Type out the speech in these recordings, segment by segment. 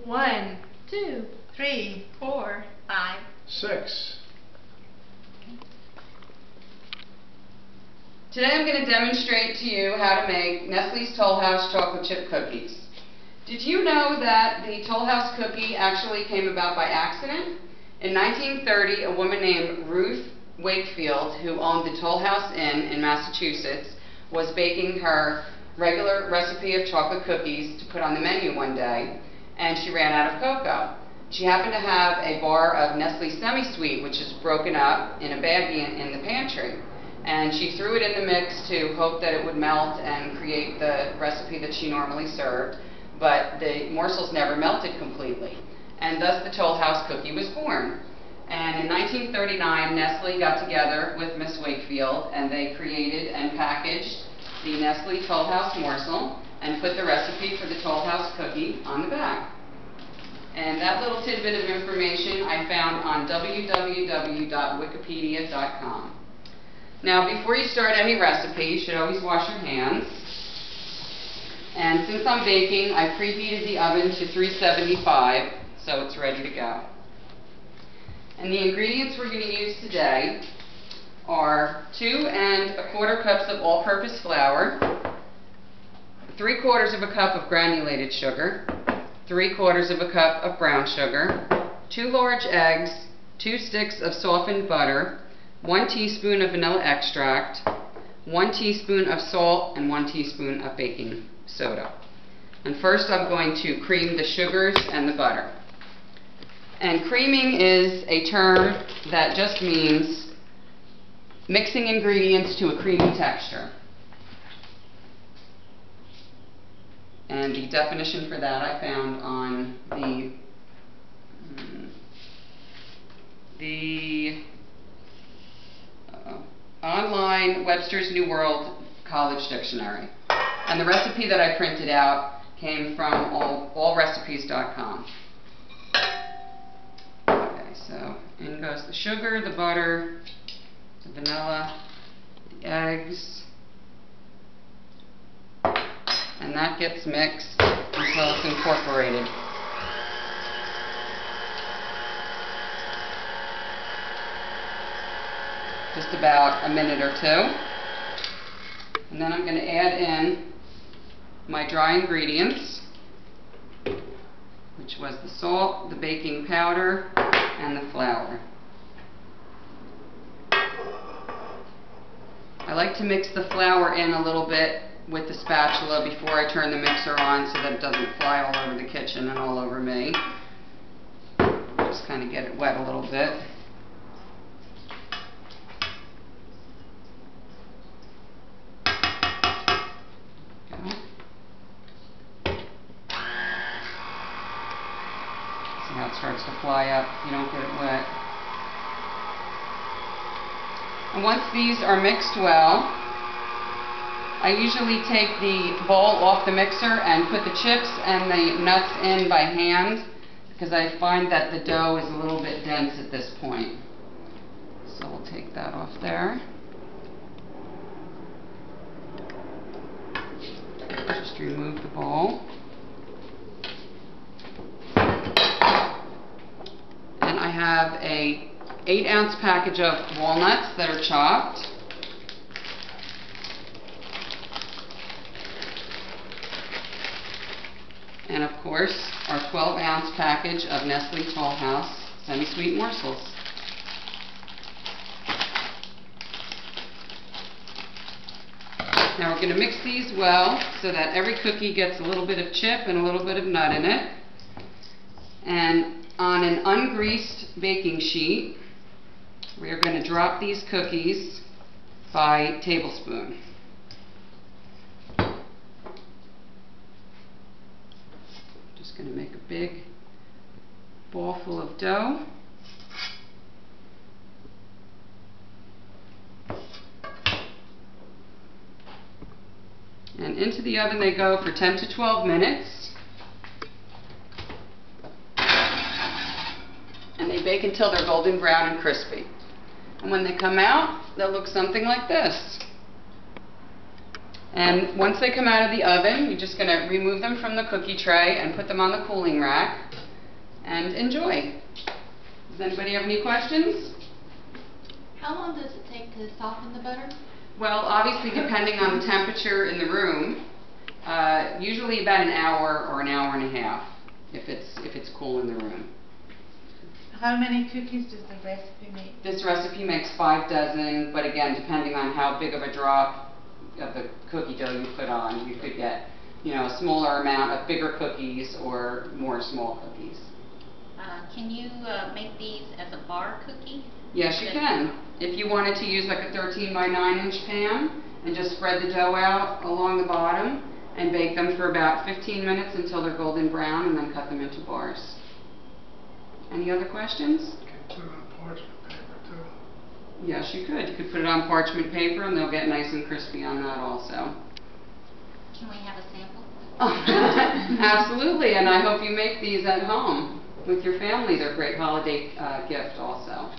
1, 2, 3, 4, 5, 6. Today I'm going to demonstrate to you how to make Nestle's Tollhouse chocolate chip cookies. Did you know that the Tollhouse cookie actually came about by accident? In 1930, a woman named Ruth Wakefield, who owned the Tollhouse Inn in Massachusetts, was baking her regular recipe of chocolate cookies to put on the menu one day, and she ran out of cocoa. She happened to have a bar of Nestle Semi-Sweet, which is broken up in a baggie in the pantry. And she threw it in the mix to hope that it would melt and create the recipe that she normally served, but the morsels never melted completely, and thus the Tollhouse cookie was born. And in 1939, Nestle got together with Miss Wakefield, and they created and packaged the Nestle Tollhouse morsel and put the recipe for the Tollhouse cookie on the back. And that little tidbit of information I found on www.wikipedia.com. Now, before you start any recipe, you should always wash your hands. And since I'm baking, I preheated the oven to 375, so it's ready to go. And the ingredients we're going to use today are 2 1/4 cups of all-purpose flour, 3/4 of a cup of granulated sugar, 3/4 of a cup of brown sugar, 2 large eggs, 2 sticks of softened butter, 1 teaspoon of vanilla extract, 1 teaspoon of salt, and 1 teaspoon of baking soda. And first I'm going to cream the sugars and the butter. And creaming is a term that just means mixing ingredients to a creamy texture. And the definition for that I found on the online Webster's New World College Dictionary. And the recipe that I printed out came from allrecipes.com. Okay, so in goes the sugar, the butter, the vanilla, the eggs, and that gets mixed until it's incorporated. Just about a minute or 2. And then I'm going to add in my dry ingredients, which was the salt, the baking powder, and the flour. I like to mix the flour in a little bit with the spatula before I turn the mixer on so that it doesn't fly all over the kitchen and all over me. Just kind of get it wet a little bit. See how it starts to fly up if you don't get it wet. And once these are mixed well, I usually take the bowl off the mixer and put the chips and the nuts in by hand, because I find that the dough is a little bit dense at this point. So we'll take that off there. Just remove the bowl. And I have a 8-ounce package of walnuts that are chopped. And of course, our 12-ounce package of Nestle Tollhouse semi-sweet morsels. Now we're going to mix these well so that every cookie gets a little bit of chip and a little bit of nut in it. And on an ungreased baking sheet, we are going to drop these cookies by tablespoon. Just going to make a big ball full of dough. And into the oven they go for 10 to 12 minutes. And they bake until they're golden brown and crispy. And when they come out, they'll look something like this. And once they come out of the oven, you're just going to remove them from the cookie tray and put them on the cooling rack. and enjoy. Does anybody have any questions? How long does it take to soften the butter? Well, obviously depending on the temperature in the room, usually about an hour or an hour and a half if it's cool in the room. How many cookies does the recipe make? This recipe makes 5 dozen, but again, depending on how big of a drop of the cookie dough you put on, you could get, a smaller amount of bigger cookies or more small cookies. Can you make these as a bar cookie? Yes, you can. If you wanted to use like a 13 by 9 inch pan and just spread the dough out along the bottom and bake them for about 15 minutes until they're golden brown and then cut them into bars. Any other questions? You can put it on parchment paper too. Yes, you could. You could put it on parchment paper and they'll get nice and crispy on that also. Can we have a sample? Absolutely, and I hope you make these at home with your family. They're a great holiday gift also.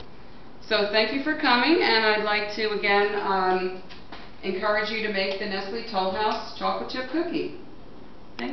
So thank you for coming, and I'd like to again encourage you to make the Nestle Tollhouse chocolate chip cookie. Thank you.